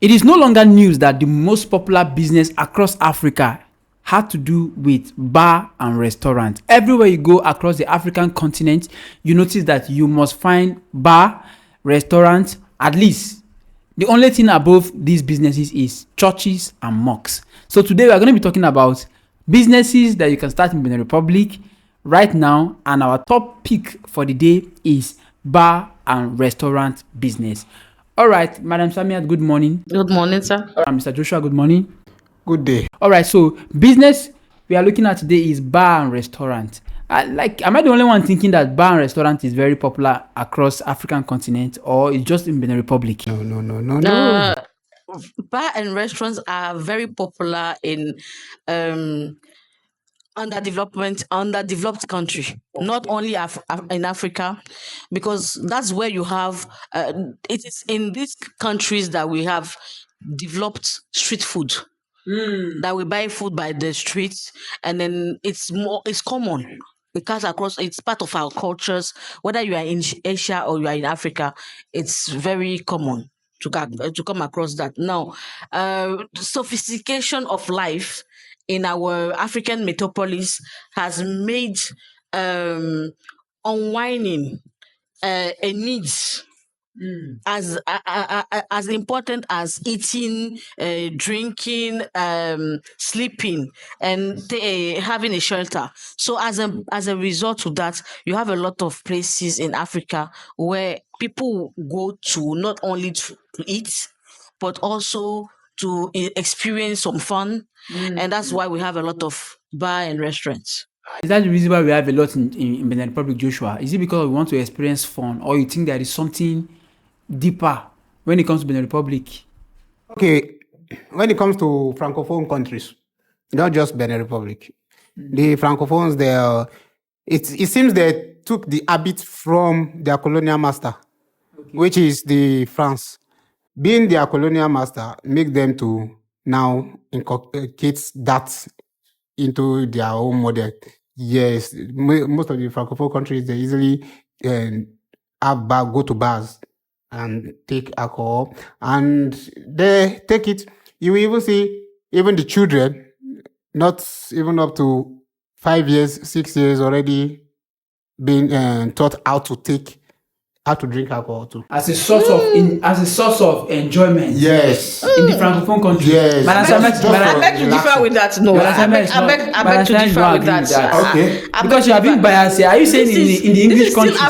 It is no longer news that the most popular business across Africa had to do with bar and restaurant. Everywhere you go across the African continent, you notice that you must find bar, restaurant, at least. The only thing above these businesses is churches and mosques. So today we are going to be talking about businesses that you can start in Benin Republic right now, and our top pick for the day is bar and restaurant business. All right, Madam Samiat, good morning. Good morning, sir. All right, Mr. Joshua, good morning. Good day. All right, so business we are looking at today is bar and restaurant. Am I the only one thinking that bar and restaurant is very popular across African continent, or it's just in Benin Republic? No. Bar and restaurants are very popular in underdeveloped country, not only in Africa, because that's where you have it is in these countries that we have developed street food, that we buy food by the streets, and then it's common because it's part of our cultures. Whether you are in Asia or you are in Africa, it's very common to come across that. Now, sophistication of life in our African metropolis has made unwinding a need as important as eating, drinking, sleeping, and having a shelter. So as a result of that, you have a lot of places in Africa where people go to not only to eat, but also to experience some fun. And that's why we have a lot of bar and restaurants. Is that the reason why we have a lot in Benin Republic, Joshua? Is it because we want to experience fun, or you think there is something deeper when it comes to Benin Republic? Okay, when it comes to Francophone countries, not just Benin Republic, the Francophones, it seems they took the habit from their colonial master, which is the France. Being their colonial master, make them to now inculcate that into their own model. Yes, most of the Francophone countries, they easily go to bars and take alcohol, and they take it. You will even see even the children, not even up to 5 years, 6 years, already being taught how to drink alcohol too. As a source of enjoyment. Yes. In the Francophone countries. Yes. I beg to differ with that. No, I beg to differ with that. Okay. Because you are being biased here. Are you saying in the English countries?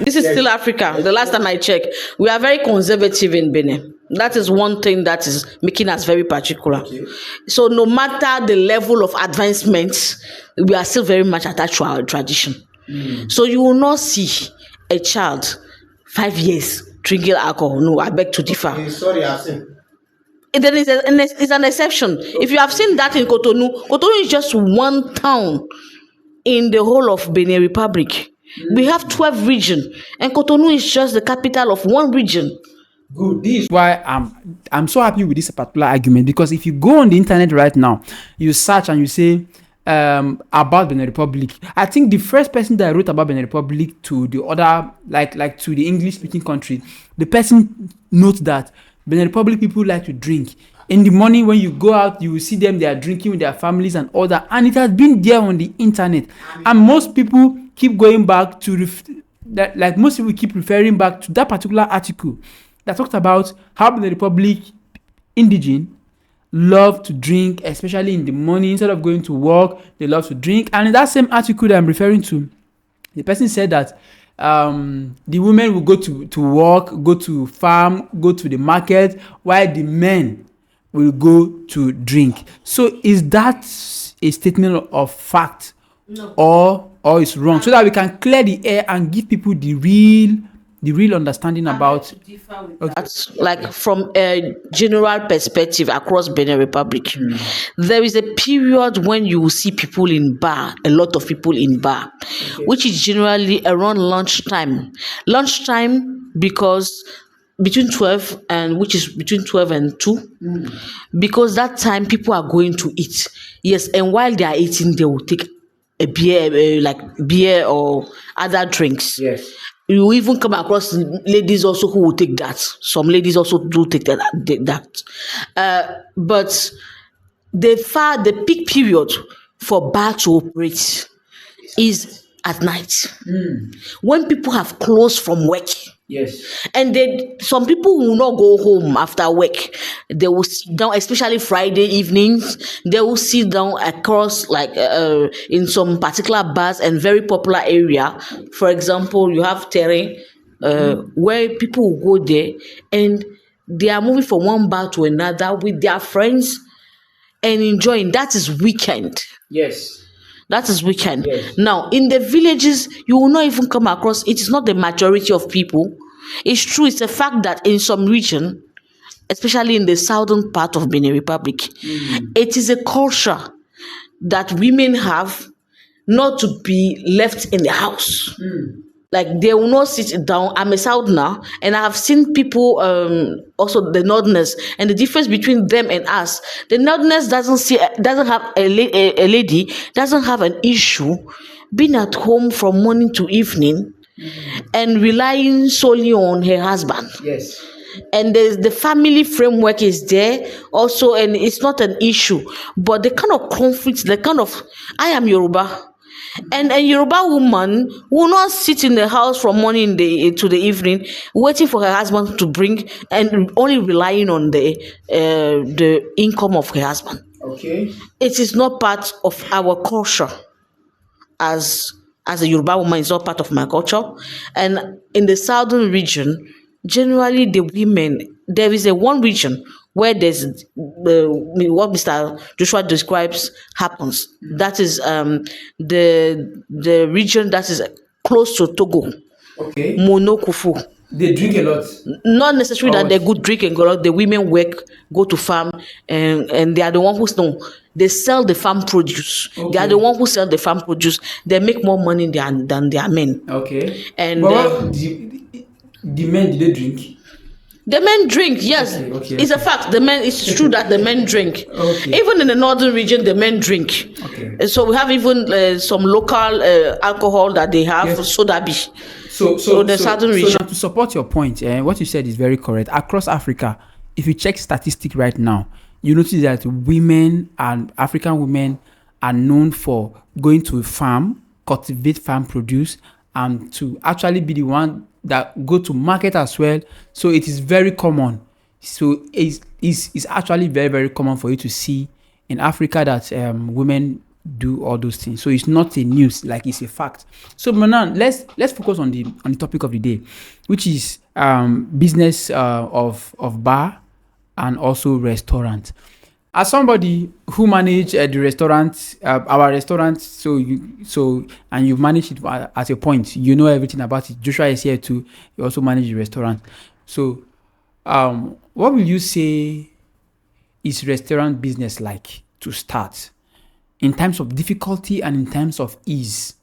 This is still Africa. The last time I checked, we are very conservative in Benin. That is one thing that is making us very particular. Okay. So no matter the level of advancement, we are still very much attached to our tradition. So you will not see a child 5 years drinking alcohol. No, I beg to differ. Okay, sorry, I've seen. Then it's an exception. Okay. If you have seen that in Cotonou is just one town in the whole of Benin Republic. We have 12 regions, and Cotonou is just the capital of one region. Good. This is why I'm so happy with this particular argument, because if you go on the internet right now, you search and you say about Benin Republic, I think the first person that wrote about Benin Republic to the other, like to the English speaking country, the person notes that Benin Republic people like to drink. In the morning when you go out, you will see them, they are drinking with their families and all that, and it has been there on the internet, and most people keep going back to most people keep referring back to that particular article that talked about how Benin Republic indigenous love to drink, especially in the morning. Instead of going to work, they love to drink. And in that same article that I'm referring to, the person said that the women will go to work, go to farm, go to the market, while the men will go to drink. So is that a statement of fact? No. Or it's wrong? So that we can clear the air and give people the real understanding about. That's like from a general perspective across Benin Republic. There is a period when you will see people in bar, a lot of people in bar, which is generally around lunchtime. Lunchtime, because between 12 and 2, because that time people are going to eat. Yes, and while they are eating, they will take a beer, like beer or other drinks. Yes. You even come across ladies also who will take that. Some ladies also do take that. But the peak period for bar to operate is at night when people have closed from work. Yes. And then some people will not go home after work. They will sit down, especially Friday evenings. They will sit down across, like in some particular bars and very popular area. For example, you have Terrain, where people will go there and they are moving from one bar to another with their friends and enjoying. That is weekend. Yes. That is weekend. Yes. Now, in the villages, you will not even come across, it is not the majority of people. It's true, it's a fact that in some region, especially in the southern part of Benin Republic, it is a culture that women have not to be left in the house. Like they will not sit down. I'm a southerner, and I have seen people, also the northerners, and the difference between them and us. The northerners doesn't have a lady doesn't have an issue being at home from morning to evening and relying solely on her husband. Yes. And the family framework is there also, and it's not an issue. But the kind of conflict, I am Yoruba. And a Yoruba woman will not sit in the house from morning to the evening waiting for her husband to bring, and only relying on the income of her husband. Okay. It is not part of our culture. As a Yoruba woman, it's not part of my culture. And in the southern region, generally the women, there is one region where there's what Mr. Joshua describes happens. That is the region that is close to Togo. Okay. Monokufu. They drink a lot. Not necessarily that they good drink and go out. The women work, go to farm, and they are the one who they sell the farm produce. Okay. They are the one who sell the farm produce. They make more money than their men. Okay. And but the men, did they drink? The men drink, yes. Okay. It's a fact. It's true that the men drink. Okay. Even in the northern region, the men drink. Okay. So we have even some local alcohol that they have, Yes. soda beer. So the southern region. So now to support your point, what you said is very correct. Across Africa, if you check statistics right now, you notice that women and African women are known for going to a farm, cultivate farm produce, and to actually be the one that go to market as well. So it is very common. So it's actually very, very common for you to see in Africa that women do all those things. So it's not a news, like it's a fact. So Manan, let's focus on the topic of the day, which is business of bar and also restaurant. As somebody who manage the restaurant, our restaurant, and you manage it at a point, you know everything about it. Joshua is here too. You also manage the restaurant. So, what will you say is restaurant business like to start in terms of difficulty and in terms of ease?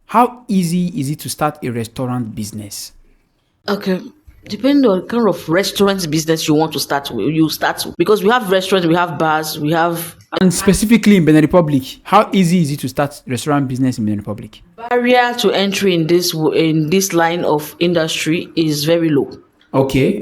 How easy is it to start a restaurant business? Okay. Depending on the kind of restaurant business you want to start with, because we have restaurants, we have bars, we have. And specifically in Benin Republic, how easy is it to start restaurant business in Benin Republic? Barrier to entry in this line of industry is very low. Okay.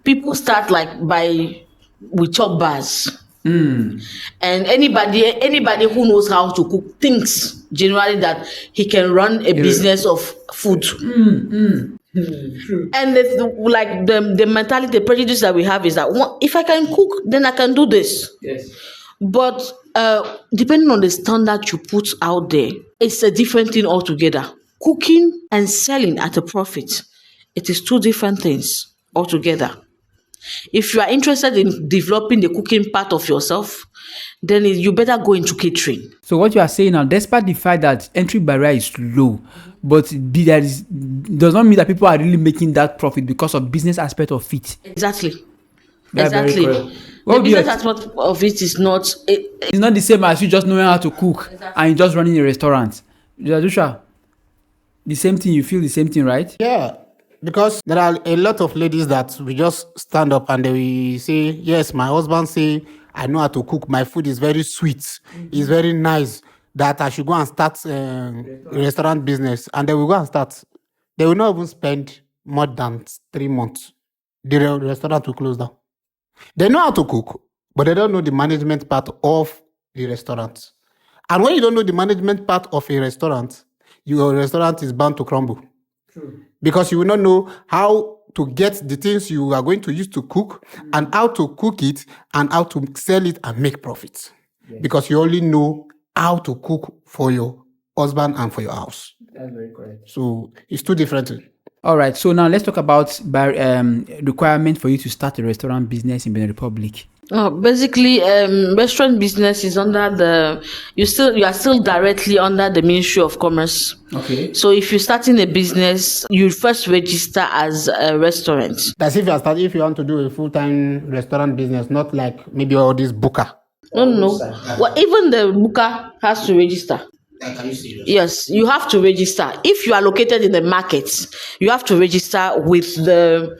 People start with chop bars. And anybody who knows how to cook thinks generally that he can run a business of food. And the mentality, the prejudice that we have is that if I can cook, then I can do this. Yes. But depending on the standard you put out there, it's a different thing altogether. Cooking and selling at a profit, it is two different things altogether. If you are interested in developing the cooking part of yourself, then you better go into catering. So what you are saying now, despite the fact that entry barrier is low, but does not mean that people are really making that profit because of business aspect of it. Exactly. That's exactly. The business aspect of it is not. It's not the same as you just knowing how to cook and just running a restaurant. Joshua, the same thing. You feel the same thing, right? Yeah, because there are a lot of ladies that we just stand up and they will say, yes, my husband say, I know how to cook. My food is very sweet. It's very nice. That I should go and start a restaurant business. And they will go and start. they will not even spend more than 3 months. The restaurant will close down. They know how to cook, but they don't know the management part of the restaurant. And when you don't know the management part of a restaurant, your restaurant is bound to crumble. True. Because you will not know how to get the things you are going to use to cook and how to cook it and how to sell it and make profits. Yes. Because you only know how to cook for your husband and for your house. That's very correct. So it's two different things. All right. So now let's talk about requirement for you to start a restaurant business in Benin Republic. Basically, restaurant business is under you are still directly under the Ministry of Commerce. Okay. So if you're starting a business, you first register as a restaurant. That's if you want to do a full-time restaurant business, not like maybe all this booker. No. Well, even the booker has to register. Are you serious? Yes, you have to register. If you are located in the market, you have to register with the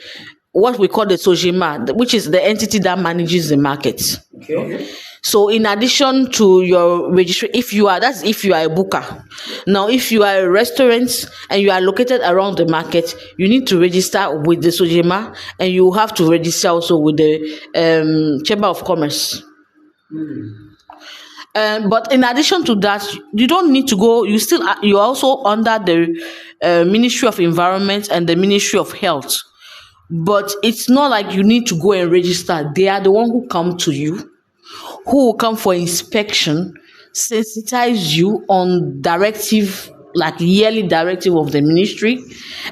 what we call the Sojima, which is the entity that manages the market. Okay. So in addition to your registration, if you are a booker. Now, if you are a restaurant and you are located around the market, you need to register with the Sojima, and you have to register also with the Chamber of Commerce. But in addition to that, you don't need to go. You're also under the Ministry of Environment and the Ministry of Health. But it's not like you need to go and register. They are the one who come to you, who will come for inspection, sensitize you on directive, like yearly directive of the ministry,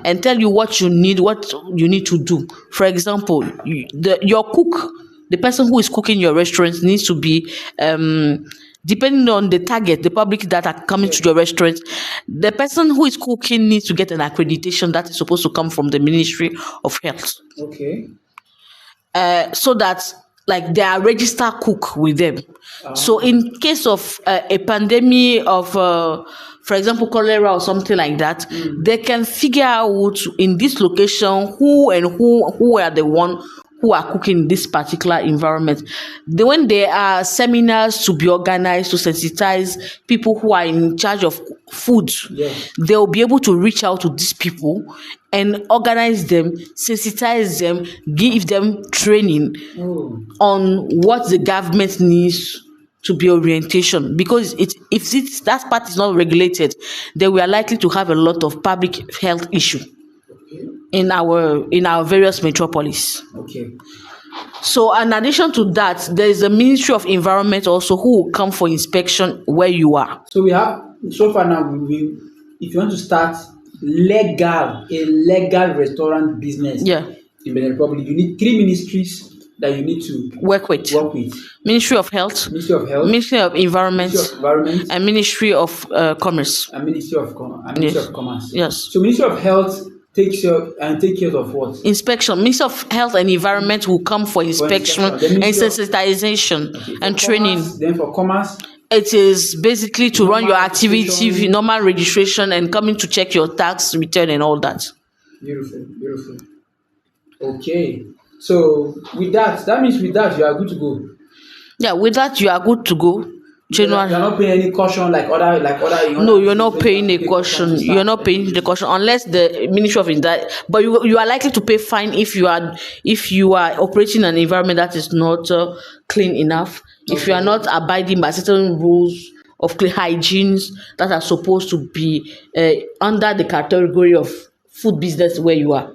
and tell you what you need to do. For example, your cook, the person who is cooking your restaurant needs to be depending on the target, the public that are coming to your restaurant, the person who is cooking needs to get an accreditation that is supposed to come from the Ministry of Health. Okay. So that like they are registered cook with them. So in case of a pandemic of, for example, cholera or something like that, they can figure out in this location who are the one who are cooking in this particular environment. When there are seminars to be organized to sensitize people who are in charge of food, they will be able to reach out to these people and organize them, sensitize them, give them training on what the government needs to be orientation. Because if that part is not regulated, then we are likely to have a lot of public health issue in our various metropolis. Okay. So in addition to that, there is the Ministry of Environment also who will come for inspection where you are. So we have so far now. If you want to start a legal restaurant business, in Benin Republic, you need 3 ministries that you need to work with. Ministry of Health, Ministry of Environment, and Ministry of Commerce. And Ministry of Commerce. Yes. So Ministry of Health take care of what? Inspection. Ministry of Health and Environment will come for inspection and sensitization and training. Then for Commerce, it is basically to run your activity, normal registration, and coming to check your tax return and all that. Beautiful. Okay. So that means you are good to go. Yeah, with that you are good to go. January. You're not paying any caution like other. No, you're not paying a caution. You're not paying the caution unless the Ministry of Environment. But you are likely to pay fine if you are operating an environment that is not clean enough. If you are not abiding by certain rules of clean hygiene that are supposed to be under the category of food business where you are.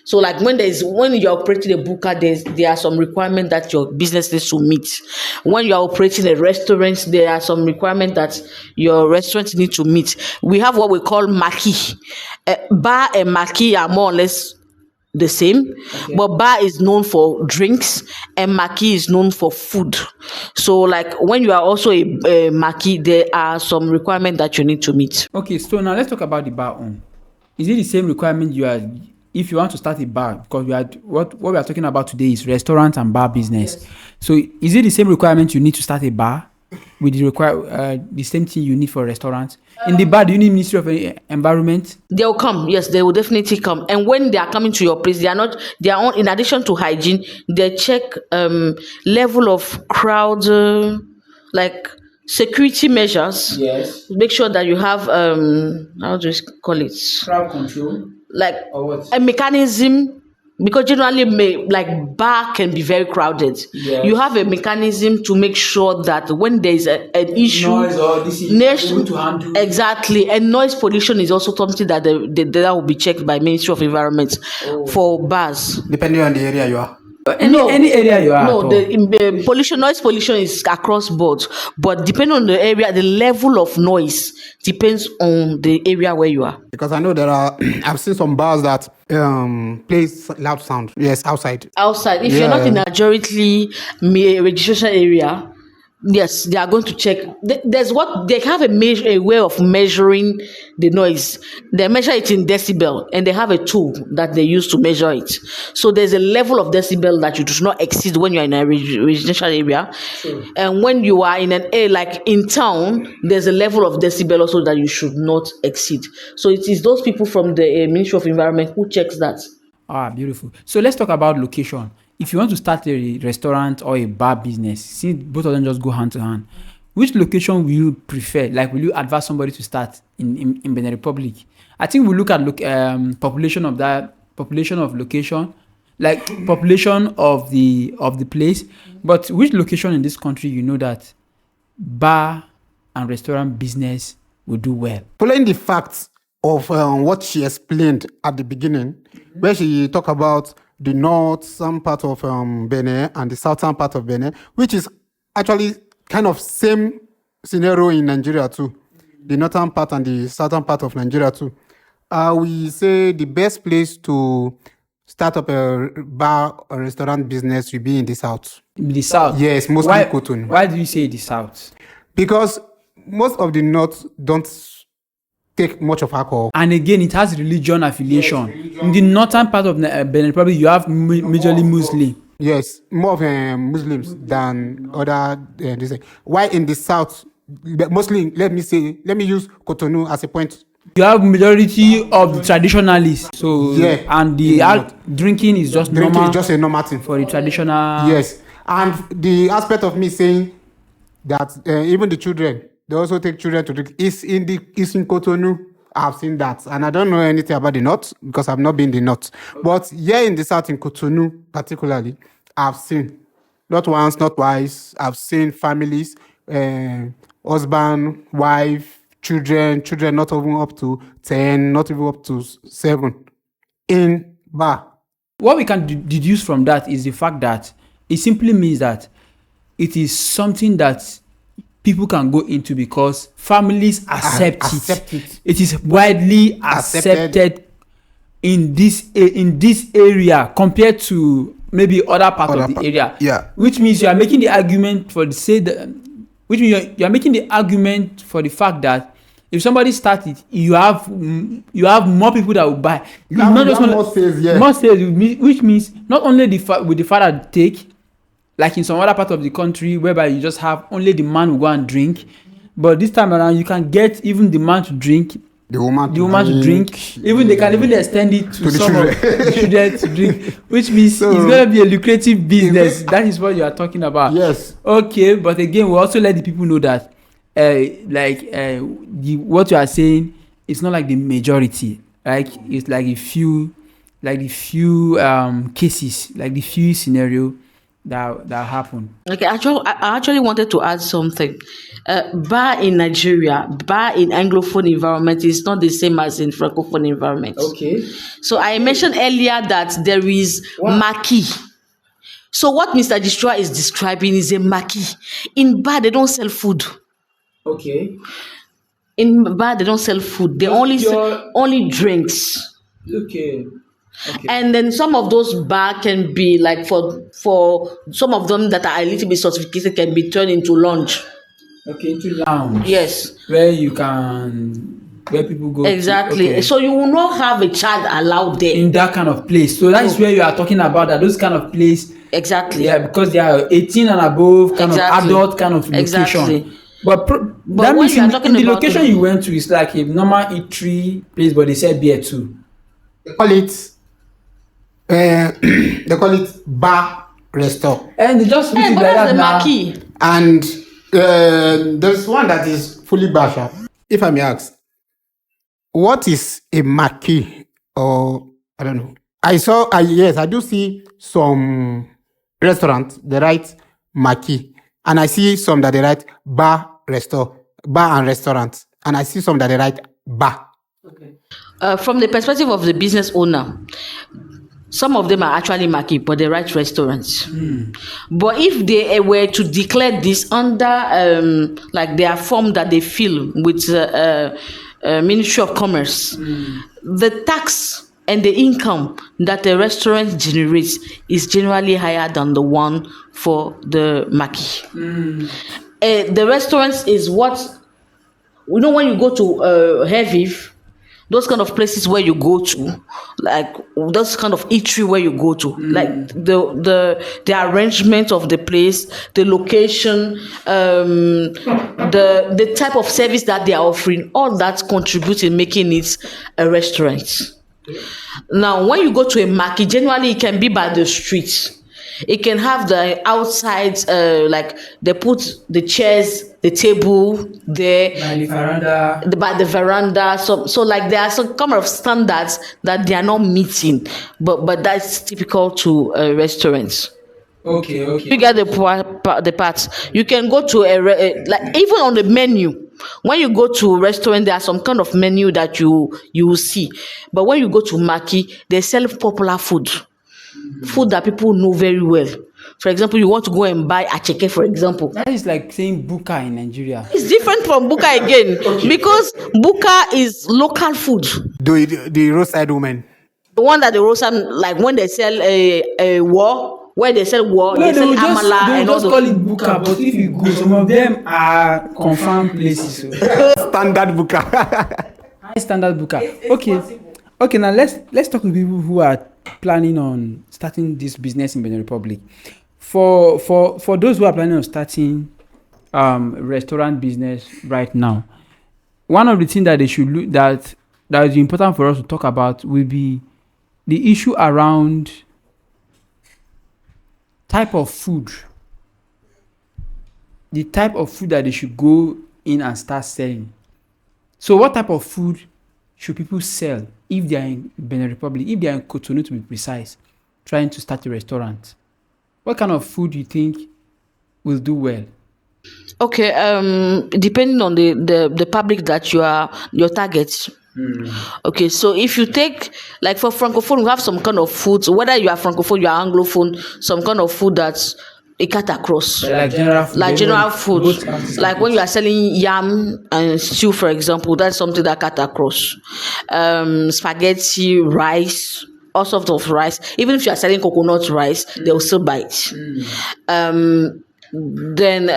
So like when you're operating a booker, there are some requirements that your business needs to meet. When you're operating a restaurant, there are some requirements that your restaurant needs to meet. We have what we call maki. Bar and maki are more or less the same, but bar is known for drinks and maki is known for food. So like when you are also a maki, there are some requirements that you need to meet. Okay, so now let's talk about the bar own. Is it the same requirement if you want to start a bar? Because what we are talking about today is restaurant and bar business. Yes. So is it the same requirement you need to start a bar with the same thing you need for a restaurant? In the bar, do you need Ministry of Environment? They will come. Yes, they will definitely come. And when they are coming to your place, they are on, in addition to hygiene, they check level of crowd, like security measures. Yes. Make sure that you have how do you call it? Crowd control. like Or what? a mechanism, because generally like bar can be very crowded. Yes. You have a mechanism to make sure that when there is an issue, Noise or this is able to handle. exactly, and noise pollution is also something that that will be checked by Ministry of Environment for bars. Depending on the area you are. Any area you are. No, the pollution, noise pollution is across board, but depending on the area, the level of noise depends on the area where you are. Because I know there are, I've seen some bars that plays loud sound. Yes, outside. Outside, if you're not in a majority registration area, yes, they are going to check. There's what they have a way of measuring the noise. They measure it in decibel, and they have a tool that they use to measure it. So there's a level of decibel that you do not exceed when you're in a residential area. True. And when you are in an area like in town, there's a level of decibel also that you should not exceed. So it is those people from the Ministry of Environment who checks that. Ah, beautiful. So let's talk about location. If you want to start a restaurant or a bar business, since both of them just go hand to hand, which location will you prefer? Like, will you advise somebody to start in Benin Republic? I think we look at population of location, like population of the place. But which location in this country you know that bar and restaurant business will do well? Following the facts of what she explained at the beginning, where she talked about the north, some part of Benin and the southern part of Benin, which is actually kind of same scenario in Nigeria too. The northern part and the southern part of Nigeria too. We say the best place to start up a bar or restaurant business will be in the south. The south? Yes, mostly Cotonou. Why do you say the south? Because most of the north don't take much of alcohol. And again, it has religion affiliation. Yes, in the northern part of Benin Republic, you have majorly Muslim. Yes, more of Muslims than other. Why in the south, mostly, let me use Cotonou as a point. You have majority of the traditionalists. So yeah, and drinking is just drinking normal. Is just a normal thing for the traditional. Yes, and the aspect of me saying that even the children, they also take children to drink. It's in Cotonou. I've seen that. And I don't know anything about the north because I've not been in the north. But here in the south, in Cotonou particularly, I've seen, not once, not twice, I've seen families, husband, wife, children not even up to 10, not even up to 7, in bar. What we can deduce from that is the fact that it simply means that it is something that people can go into because families accept it. It is widely accepted in this area compared to maybe other part of the area. Yeah. Which means you are making the argument for the fact that if somebody starts it, you have more people that will buy. More sales, which means not only will the father take, like in some other part of the country whereby you just have only the man will go and drink, but this time around you can get even the man to drink, the woman to drink. Even they can even extend it to some of the children to drink, which means it's going to be a lucrative business. That is what you are talking about. Yes. Okay, but again, we also let the people know that what you are saying is not like the majority. Like it's like the few cases, like the few scenario that happened. Okay, I actually wanted to add something. Bar in Nigeria, bar in Anglophone environment is not the same as in Francophone environment. Okay. So I mentioned earlier that there is marquee. So what Mr. Destroyer is describing is a marquee. In bar, they don't sell food. Okay. In bar, they don't sell food. They only sell drinks. Okay. And then some of those bar can be like for some of them that are a little bit sophisticated can be turned into lounge. Okay, into lounge. Yes. Where people go. Exactly. Okay. So you will not have a child allowed there. In that kind of place. So that is where you are talking about, that those kind of place. Exactly. Yeah, because they are 18 and above, kind of adult kind of location. Exactly. But that means you are talking in the about location you went to is like a normal eatery place, but they said beer too. They call it bar restaurant. And they just put it like that now. And there's one that is fully bar shop. If I may ask, what is a marquee or I don't know. Yes, I do see some restaurants they write maki, and I see some that they write bar and restaurant, and I see some that they write bar. From the perspective of the business owner, some of them are actually market, but they write restaurants. But if they were to declare this under like their form that they fill with Ministry of Commerce, the tax and the income that the restaurant generates is generally higher than the one for the market. The restaurants is what, you know, when you go to Heavy, those kind of places where you go to, like those kind of eatery where you go to, like the arrangement of the place, the location, the type of service that they are offering, all that contributes in making it a restaurant. Now, when you go to a market, generally it can be by the street. It can have the outside, like they put the chairs, the table there by the veranda. So like there are some kind of standards that they are not meeting, but that's typical to restaurants. Okay. You get the parts. You can go to like even on the menu. When you go to a restaurant, there are some kind of menu that you will see. But when you go to Maki, they sell popular food that people know very well. For example, you want to go and buy acheke, for example. That is like saying buka in Nigeria. It's different from buka again because buka is local food. The roadside woman. The one that the roadside, like when they sell a war. Where they sell war, No, they sell amala they and will all just call it buka, but if you go, some of them are confirmed places. Standard buka. High standard buka. Okay. Now let's talk to people who are planning on starting this business in Benin Republic. For those who are planning on starting restaurant business right now, one of the things that they should look that is important for us to talk about will be the issue around type of food. The type of food that they should go in and start selling. So what type of food should people sell if they are in Benin Republic, if they are in Cotonou to be precise, trying to start a restaurant? What kind of food do you think will do well? Okay, depending on the public that you are your target. Okay, so if you take, like for Francophone, we have some kind of foods, whether you are Francophone, you are Anglophone, some kind of food that's a cut across. Like general food. Like when you are selling yam and stew, for example, that's something that cut across. Spaghetti, rice, all sorts of rice. Even if you are selling coconut rice, they will still buy it. Then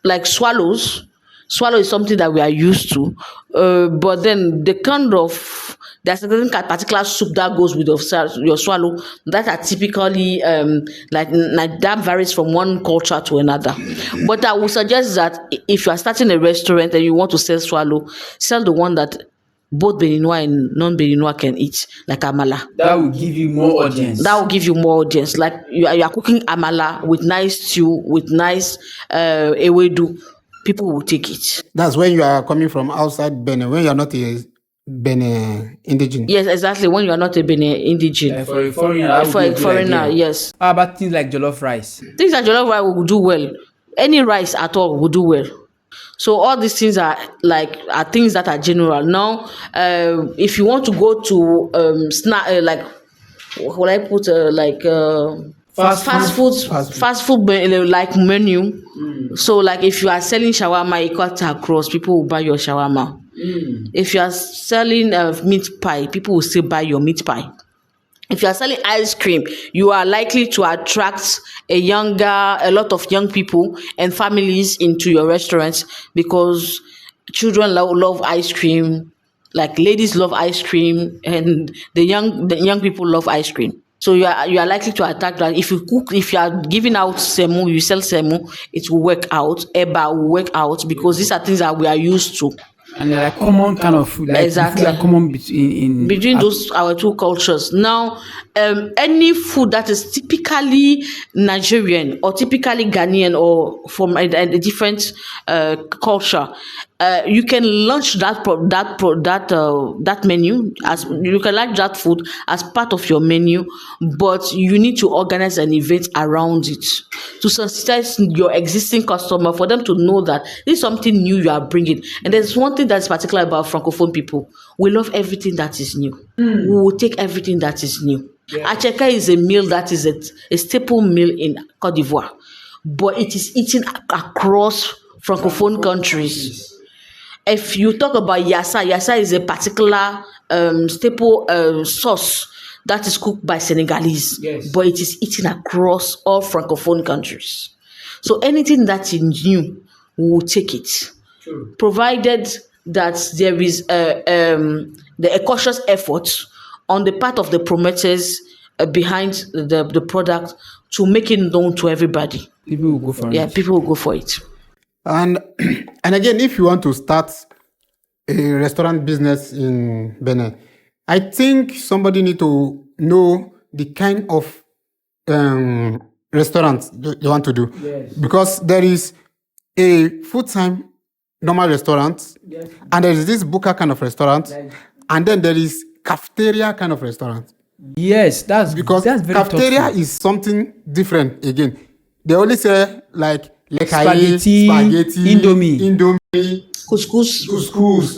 like swallows. Swallow is something that we are used to, but then there's a particular soup that goes with your swallow that are typically like that varies from one culture to another. But I would suggest that if you are starting a restaurant and you want to sell swallow, sell the one that both Beninois and non-Beninois can eat, like amala. That will give you more audience. Like you are cooking amala with nice stew, with nice ewedu. People will take it. That's when you are coming from outside Benin, when you are not a Benin indigenous. Yes, exactly. When you are not a Benin indigenous. For a foreigner, yes. How about things like jollof rice? Things like jollof rice will do well. Any rice at all will do well. So all these things are things that are general. Now, if you want to go to snack, like what would I put fast food like menu. So like if you are selling shawarma, you cut across, people will buy your shawarma. If you are selling meat pie, people will still buy your meat pie. If you are selling ice cream, you are likely to attract a lot of young people and families into your restaurants because children love ice cream, like ladies love ice cream, and the young people love ice cream. So you are likely to attack that. If you are giving out semo, you sell semo, it will work out. Eba will work out because these are things that we are used to. And they're like common kind of food, like exactly. Food are common between those our two cultures. Now, any food that is typically Nigerian or typically Ghanaian or from a different culture, you can launch that menu as you can launch that food as part of your menu, but you need to organize an event around it to sensitize your existing customer for them to know that this is something new you are bringing. And there's one thing that's particular about francophone people: we love everything that is new. We will take everything that is new. Acheka is a meal that is a staple meal in Cote d'Ivoire, but it is eaten across francophone countries. If you talk about yassa is a particular staple sauce that is cooked by Senegalese, but it is eaten across all francophone countries. So anything that is new, we will take it, provided that there is a cautious effort on the part of the promoters behind the product to make it known to everybody. People will go for it. Yeah, people will go for it. And again, if you want to start a restaurant business in Benin, I think somebody need to know the kind of restaurants you want to do. Yes. Because there is a full-time normal restaurant, and there is this buka kind of restaurant, and then there is cafeteria kind of restaurant. Yes, that's very cafeteria thoughtful. is something different again. They only say like Spaghetti, Indomie. Couscous,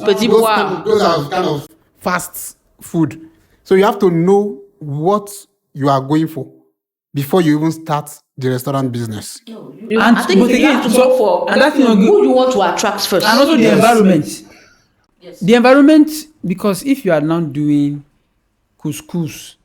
petit those pois. those are kind of fast food. So you have to know what you are going for before you even start the restaurant business. I think you have to go for who you want to attract first. And also the environment. Yes. The environment, because if you are now doing couscous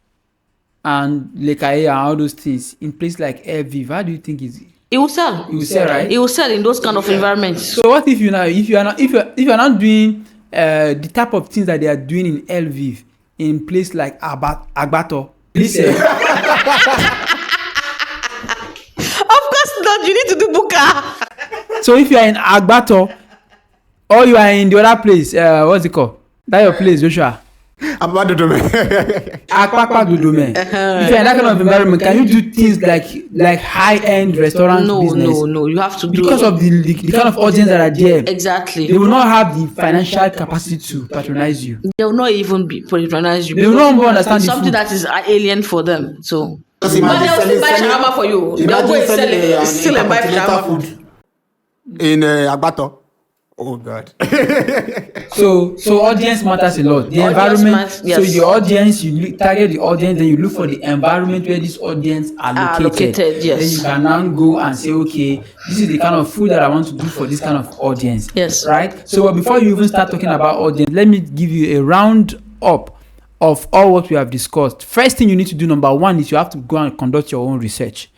and lekaye and all those things in place like Airviv, how do you think It will sell. it will sell, right? It will sell in those kind of environments. So what if you are not doing the type of things that they are doing in Airviv in place like Agbato? Listen, Of course not. You need to do buka. so if you are in Agbato or you are in the other place, what's it called? That your place, Joshua. Akpakpa Dodome. If you are in that kind of environment, can you do things like high-end restaurant business? No. You have to do Because of the kind of audience that are there. exactly. They will not have the financial capacity to patronize you. They will not even patronize you. They will not even understand It's the something food. that is alien for them. So, but Because imagine they will still buy selling- shawarma for you. They will go and sell it. Still and buy shawarma. In Agbato. Oh God. So audience matters a lot. The Audience environment. matters, yes. So the audience, target the audience, then you look for the environment where this audience are located. Yes. Then you can now go and say, okay, this is the kind of food that I want to do for this kind of audience. Yes. Right. So before you even start talking about audience, let me give you a round up of all what we have discussed. First thing you need to do, number one, is you have to go and conduct your own research.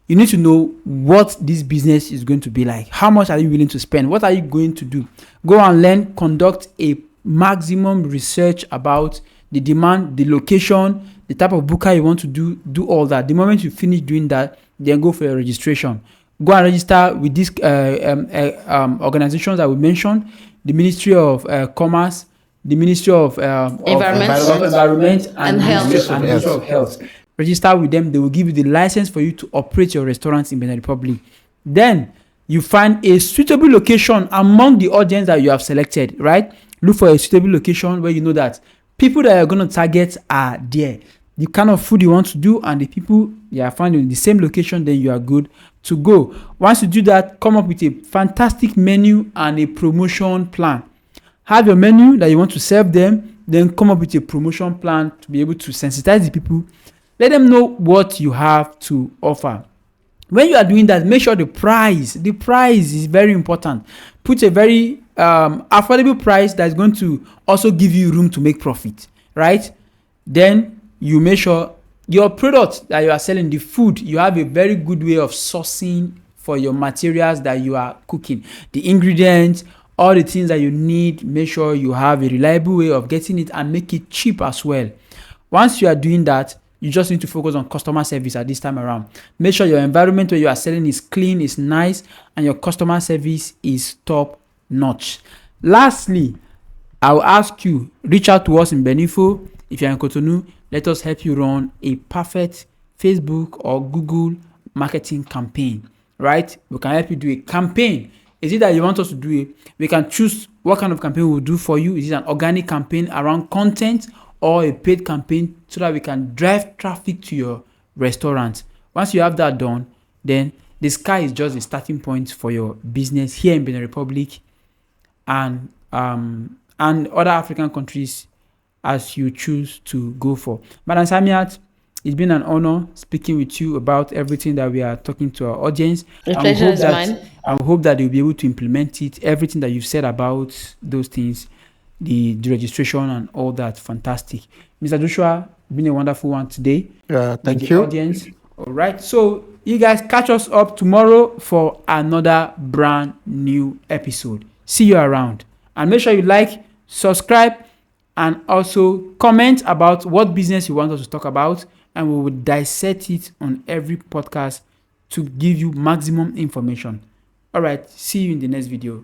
You need to know what this business is going to be like. How much are you willing to spend? What are you going to do? Go and learn, conduct a maximum research about the demand, the location, the type of booker you want to do all that. The moment you finish doing that, then go for your registration. Go and register with these organizations that we mentioned, the Ministry of Commerce, the Ministry of Environment and Health. Ministry of Health. Register with them. They will give you the license for you to operate your restaurants in Benin Republic. Then you find a suitable location among the audience that you have selected, right? Look for a suitable location where you know that people that you're going to target are there. The kind of food you want to do and the people you are finding in the same location, then you are good to go. Once you do that, come up with a fantastic menu and a promotion plan. Have your menu that you want to serve them, then come up with a promotion plan to be able to sensitize the people. Let them know what you have to offer. When you are doing that, make sure the price is very important. Put a very affordable price that's going to also give you room to make profit, right? Then you make sure your product that you are selling, the food, you have a very good way of sourcing for your materials that you are cooking. The ingredients, all the things that you need, make sure you have a reliable way of getting it and make it cheap as well. Once you are doing that, you just need to focus on customer service at this time around. Make sure your environment where you are selling is clean, is nice, and your customer service is top notch. Lastly, I will ask you, reach out to us in Benifo. If you're in Cotonou, let us help you run a perfect Facebook or Google marketing campaign, right? We can help you do a campaign Is it that you want us to do it? We can choose what kind of campaign we'll do for you. Is it an organic campaign around content or a paid campaign so that we can drive traffic to your restaurant? Once you have that done, then the sky is just the starting point for your business here in Benin Republic and other African countries as you choose to go for. Madam Samiat, it's been an honor speaking with you about everything that we are talking to our audience. The pleasure is mine. I hope that they'll be able to implement it. Everything that you've said about those things, the registration and all that, fantastic. Mr. Joshua, been a wonderful one today. Thank you. Audience. All right. So you guys catch us up tomorrow for another brand new episode. See you around. And make sure you like, subscribe, and also comment about what business you want us to talk about, and we will dissect it on every podcast to give you maximum information. All right, see you in the next video.